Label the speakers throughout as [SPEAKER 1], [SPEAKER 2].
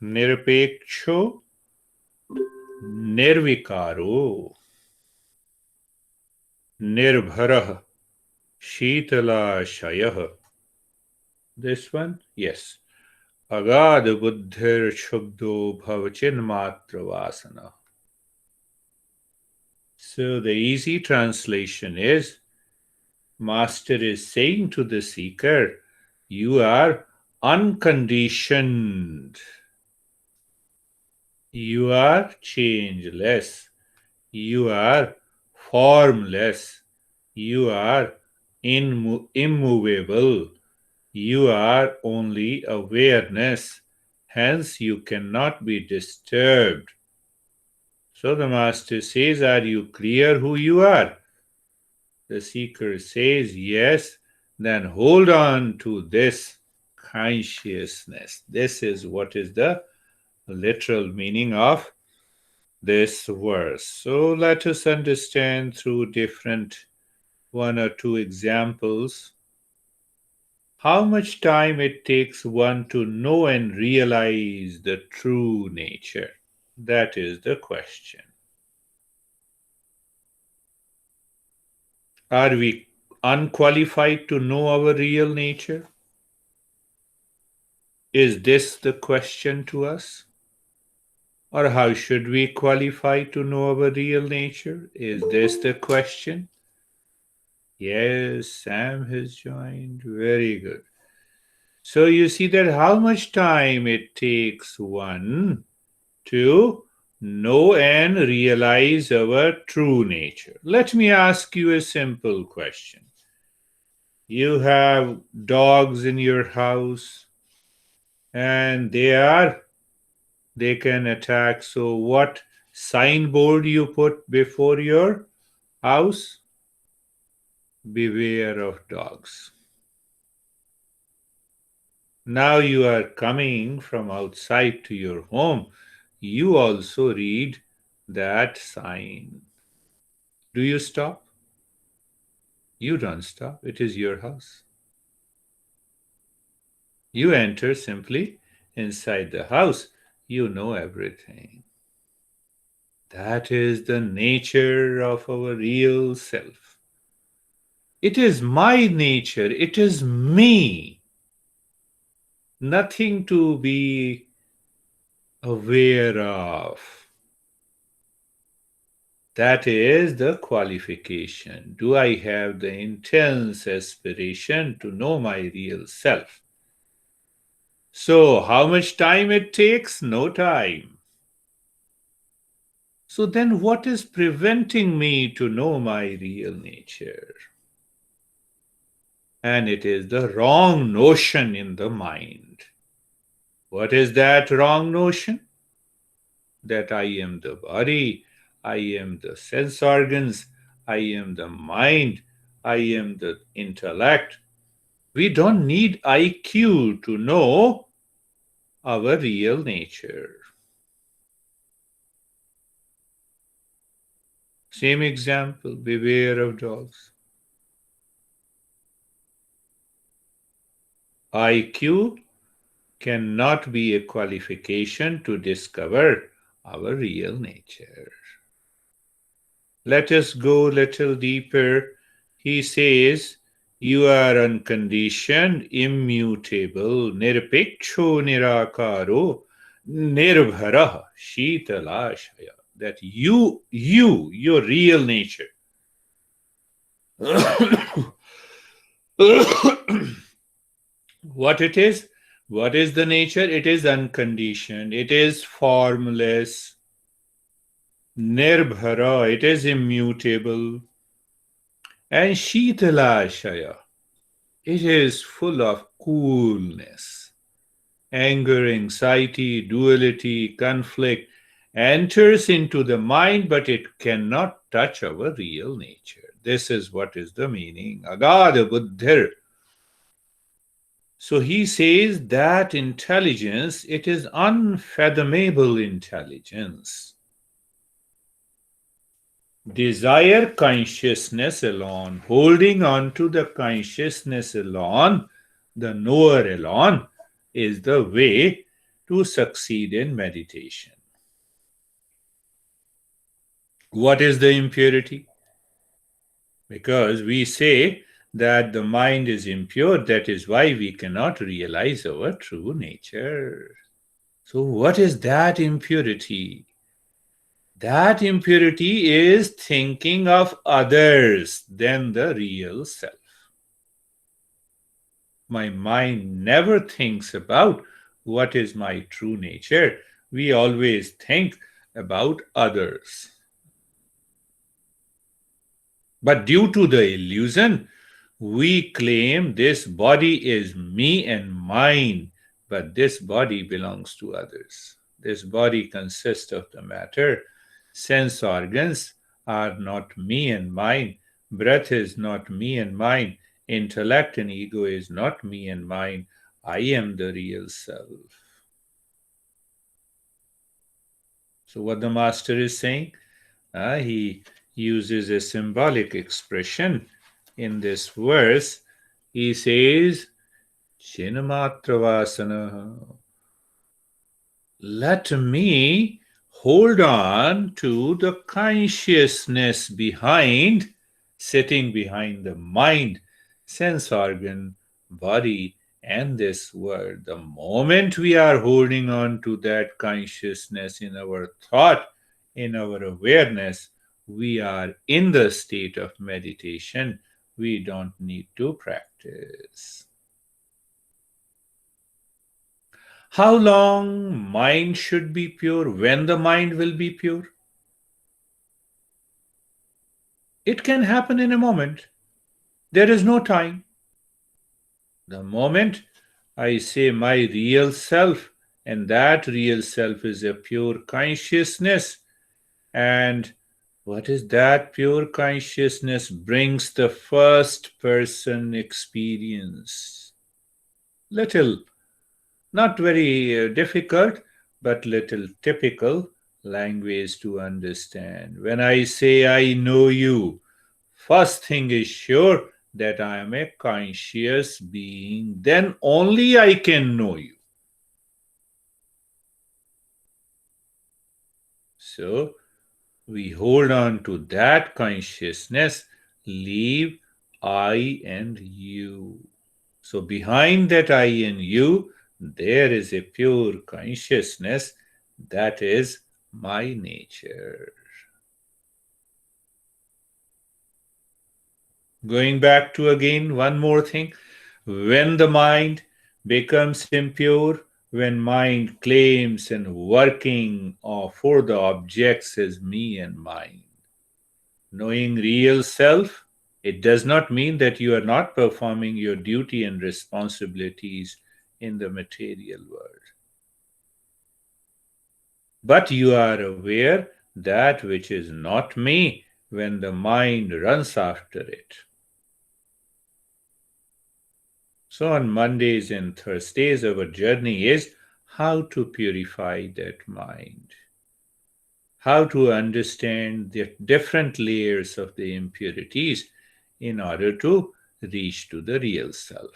[SPEAKER 1] Nirapeksho Nirvikaro Nirbharah Shitalashayaha. This one? Yes. Agad buddhir shubdo bhavachin matra vasana. So the easy translation is, Master is saying to the seeker, you are unconditioned. You are changeless. You are formless. You are immovable. You are only awareness. Hence, you cannot be disturbed. So the Master says, are you clear who you are? The seeker says, yes. Then hold on to this consciousness. This is what is the literal meaning of this verse. So let us understand through different one or two examples how much time it takes one to know and realize the true nature. That is the question. Are we unqualified to know our real nature? Is this the question to us? Or how should we qualify to know our real nature? Is this the question? Yes, Sam has joined. Very good. So you see that how much time it takes one to know and realize our true nature. Let me ask you a simple question. You have dogs in your house and they can attack. So what signboard you put before your house? Beware of dogs. Now you are coming from outside to your home. You also read that sign. Do you stop? You don't stop. It is your house. You enter simply inside the house. You know everything. That is the nature of our real self. It is my nature. It is me. Nothing to be aware of. That is the qualification. Do I have the intense aspiration to know my real self? So, how much time it takes? No time. So then what is preventing me to know my real nature? And it is the wrong notion in the mind. What is that wrong notion? That I am the body, I am the sense organs, I am the mind, I am the intellect. We don't need IQ to know our real nature. Same example, beware of dogs. IQ cannot be a qualification to discover our real nature. Let us go a little deeper. He says, you are unconditioned, immutable, nirpeksho nirakaro, nirbharah, shitalasaya. That you, your real nature. What it is? What is the nature? It is unconditioned. It is formless. Nirbhara, it is immutable. And Shitalasaya, it is full of coolness. Anger, anxiety, duality, conflict enters into the mind, but it cannot touch our real nature. This is what is the meaning. Agada buddhir. So he says that intelligence, it is unfathomable intelligence. Desire consciousness alone, holding on to the consciousness alone, the knower alone, is the way to succeed in meditation. What is the impurity? Because we say that the mind is impure, that is why we cannot realize our true nature. So, what is that impurity? That impurity is thinking of others than the real self. My mind never thinks about what is my true nature. We always think about others. But due to the illusion, we claim this body is me and mine, but this body belongs to others. This body consists of the matter. Sense organs are not me and mine. Breath is not me and mine. Intellect and ego is not me and mine. I am the real self. So, what the master is saying, he uses a symbolic expression in this verse. He says, Chinmatravasana. Let me hold on to the consciousness behind, sitting behind the mind, sense organ, body, and this world. The moment we are holding on to that consciousness in our thought, in our awareness, we are in the state of meditation. We don't need to practice. How long mind should be pure? When the mind will be pure? It can happen in a moment. There is no time. The moment I say my real self, and that real self is a pure consciousness, and what is that pure consciousness? Brings the first person experience. Little, not very difficult, but little typical language to understand. When I say I know you, first thing is sure that I am a conscious being, then only I can know you. So we hold on to that consciousness, leave I and you. So behind that I and you, there is a pure consciousness that is my nature. Going back to again one more thing. When the mind becomes impure, when mind claims and working for the objects as me and mine, knowing real self, it does not mean that you are not performing your duty and responsibilities in the material world. But you are aware that which is not me when the mind runs after it. So on Mondays and Thursdays, our journey is how to purify that mind, how to understand the different layers of the impurities in order to reach to the real self.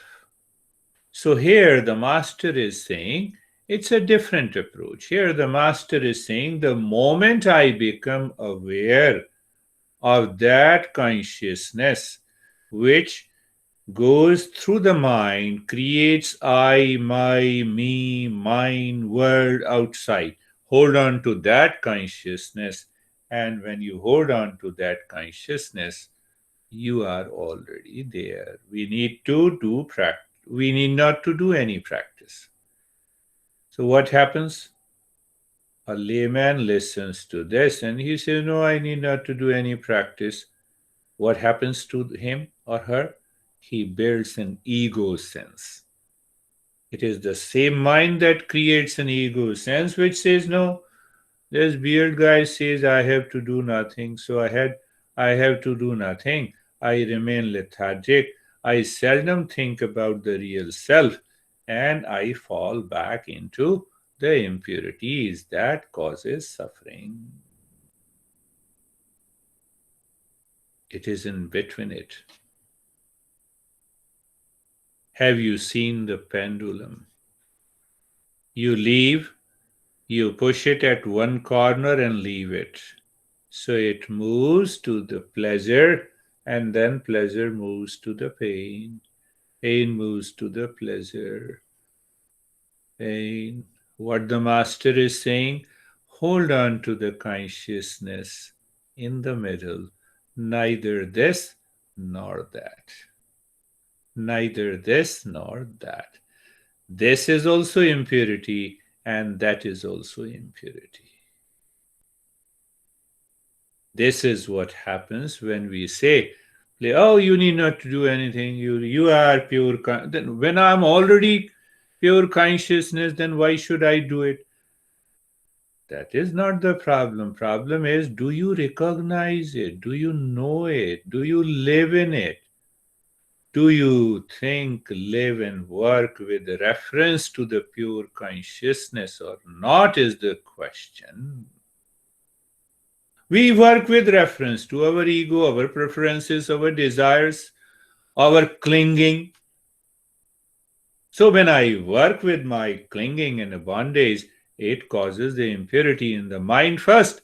[SPEAKER 1] So here the master is saying it's a different approach. Here the master is saying the moment I become aware of that consciousness which goes through the mind, creates I, my, me, mine, world outside. Hold on to that consciousness, and when you hold on to that consciousness, you are already there. We need to do practice. We need not to do any practice. So what happens? A layman listens to this and he says, no, I need not to do any practice. What happens to him or her? He builds an ego sense. It is the same mind that creates an ego sense which says, no, this beard guy says I have to do nothing, so I have to do nothing. I remain lethargic. I seldom think about the real self, and I fall back into the impurities that causes suffering. It is in between it. Have you seen the pendulum? you push it at one corner and leave it. So it moves to the pleasure, and then pleasure moves to the pain. Pain moves to the pleasure. Pain. What the master is saying, hold on to the consciousness in the middle. Neither this nor that. Neither this nor that. This is also impurity, and that is also impurity. This is what happens when we say, oh, you need not to do anything. You are pure. Then when I'm already pure consciousness, then why should I do it? That is not the problem. Problem is, do you recognize it? Do you know it? Do you live in it? Do you think, live, and work with reference to the pure consciousness or not is the question. We work with reference to our ego, our preferences, our desires, our clinging. So when I work with my clinging and bondage, it causes the impurity in the mind first,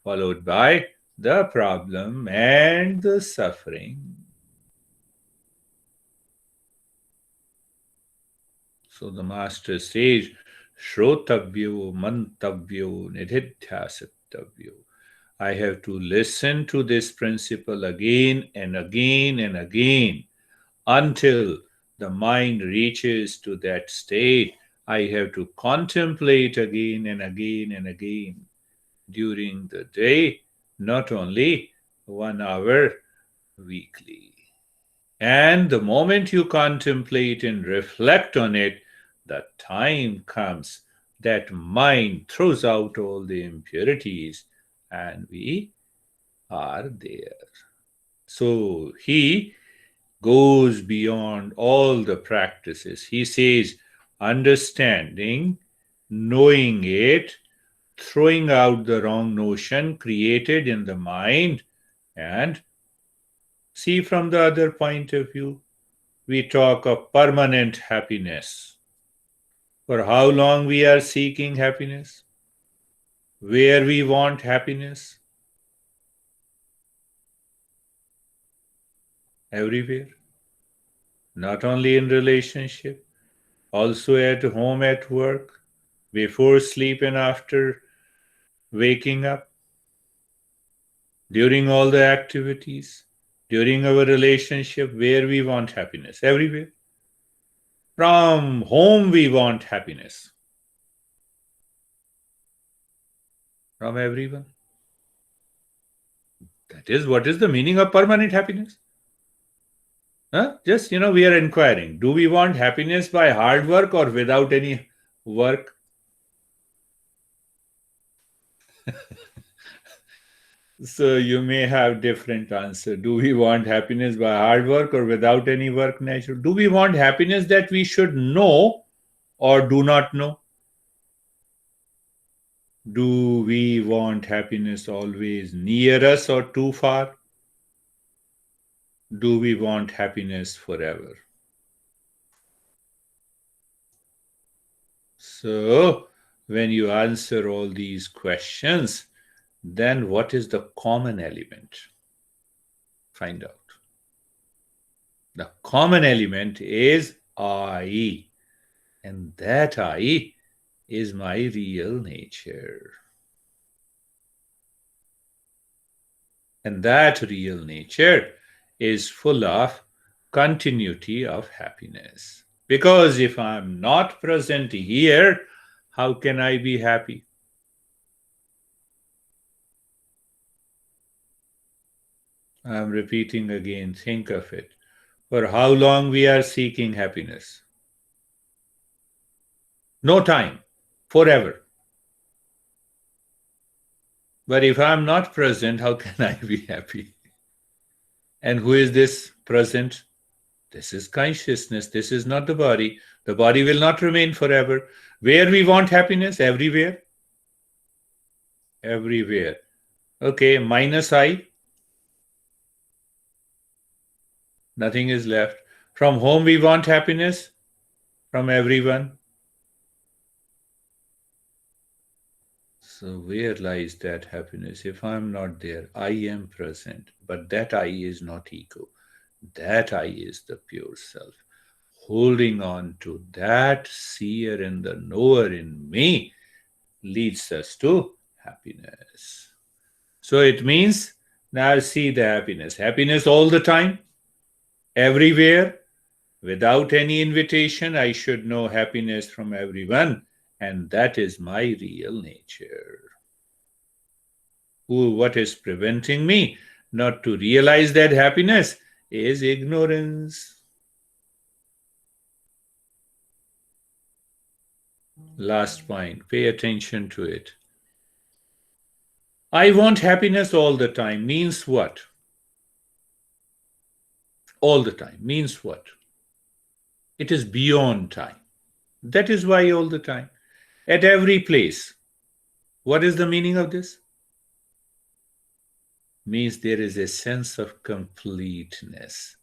[SPEAKER 1] followed by the problem and the suffering. So the master says, Shrotavyo mantavyo nididhyasatavyo. I have to listen to this principle again and again and again until the mind reaches to that state. I have to contemplate again and again and again during the day, not only 1 hour weekly. And the moment you contemplate and reflect on it, the time comes that mind throws out all the impurities and we are there. So he goes beyond all the practices. He says, understanding, knowing it, throwing out the wrong notion created in the mind, and see from the other point of view. We talk of permanent happiness. For how long we are seeking happiness? Where we want happiness? Everywhere. Not only in relationship, also at home, at work, before sleep and after waking up, during all the activities, during our relationship, where we want happiness. Everywhere. From home we want happiness. From everyone. That is what is the meaning of permanent happiness. Just, we are inquiring. Do we want happiness by hard work or without any work? So you may have different answer. Do we want happiness by hard work or without any work natural? Do we want happiness that we should know or do not know? Do we want happiness always near us or too far? Do we want happiness forever? So, when you answer all these questions, then what is the common element? Find out. The common element is I, and that I is my real nature. And that real nature is full of continuity of happiness. Because if I'm not present here, how can I be happy? I'm repeating again, think of it. For how long we are seeking happiness? No time, forever. But if I'm not present, how can I be happy? And who is this present? This is consciousness. This is not the body. The body will not remain forever. Where we want happiness? Everywhere. Everywhere. Okay, minus I. Nothing is left. From whom we want happiness? From everyone. So where lies that happiness? If I'm not there, I am present, but that I is not ego. That I is the pure self. Holding on to that seer and the knower in me leads us to happiness. So it means now see the happiness. Happiness all the time, everywhere, without any invitation. I should know happiness from everyone, and that is my real nature. What is preventing me not to realize that happiness is ignorance. Last point, pay attention to it. I want happiness all the time means what? All the time means what? It is beyond time. That is why all the time. At every place. What is the meaning of this? Means there is a sense of completeness,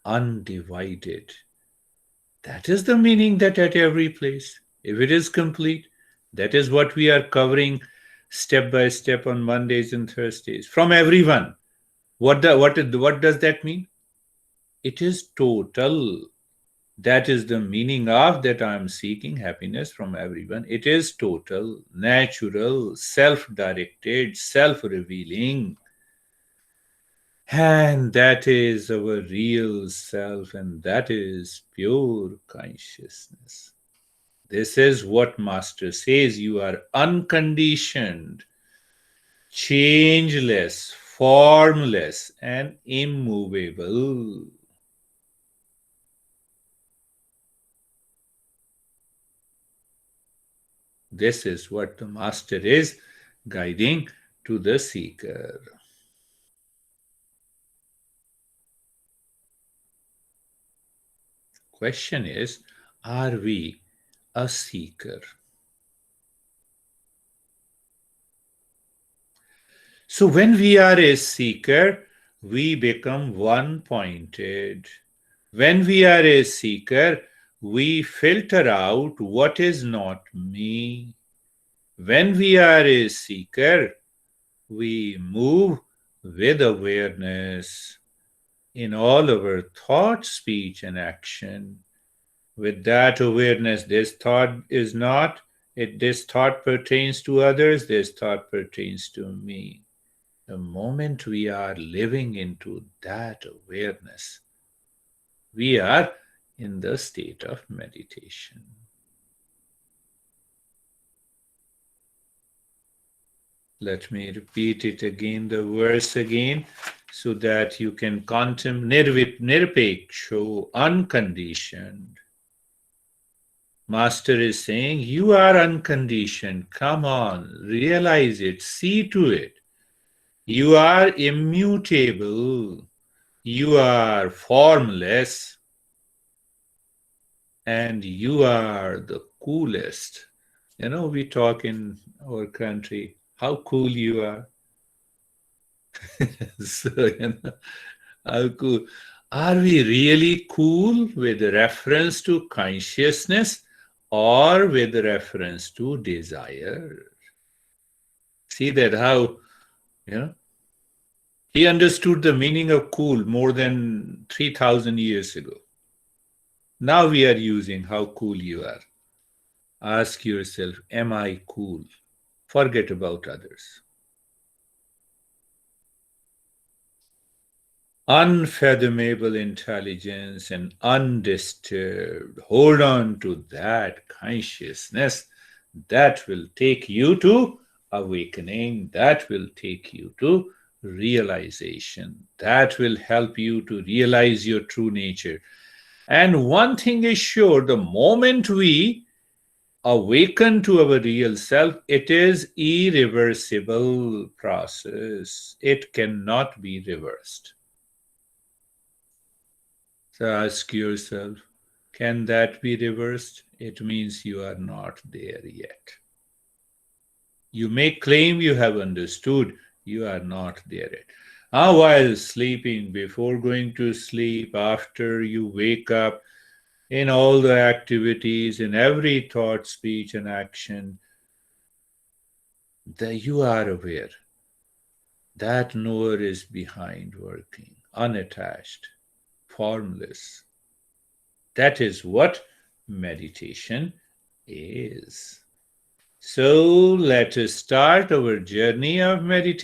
[SPEAKER 1] undivided. That is the meaning, that at every place. If it is complete, that is what we are covering step by step on Mondays and Thursdays. From everyone. What does that mean? It is total. That is the meaning of that I am seeking happiness from everyone. It is total, natural, self-directed, self-revealing. And that is our real self, and that is pure consciousness. This is what Master says: you are unconditioned, changeless, formless, and immovable. This is what the Master is guiding to the seeker. Question is, are we a seeker? So when we are a seeker, we become one-pointed. When we are a seeker, we filter out what is not me. When we are a seeker, we move with awareness in all our thought, speech, and action. With that awareness, this thought is not, this thought pertains to others, this thought pertains to me. The moment we are living into that awareness, we are in the state of meditation. Let me repeat it again, the verse again, so that you can contemplate nirpeksho, unconditioned. Master is saying, you are unconditioned. Come on, realize it, see to it. You are immutable. You are formless. And you are the coolest. You know, we talk in our country, how cool you are. So, how cool. Are we really cool with reference to consciousness or with reference to desire? See that how, he understood the meaning of cool more than 3,000 years ago. Now we are using how cool you are. Ask yourself, am I cool? Forget about others. Unfathomable intelligence and undisturbed. Hold on to that consciousness. That will take you to awakening. That will take you to realization. That will help you to realize your true nature. And one thing is sure, the moment we awaken to our real self, it is irreversible process. It cannot be reversed. So ask yourself, can that be reversed? It means you are not there yet. You may claim you have understood, you are not there yet. While sleeping, before going to sleep, after you wake up, in all the activities, in every thought, speech, and action, that you are aware that knower is behind working, unattached, formless. That is what meditation is. So let us start our journey of meditation.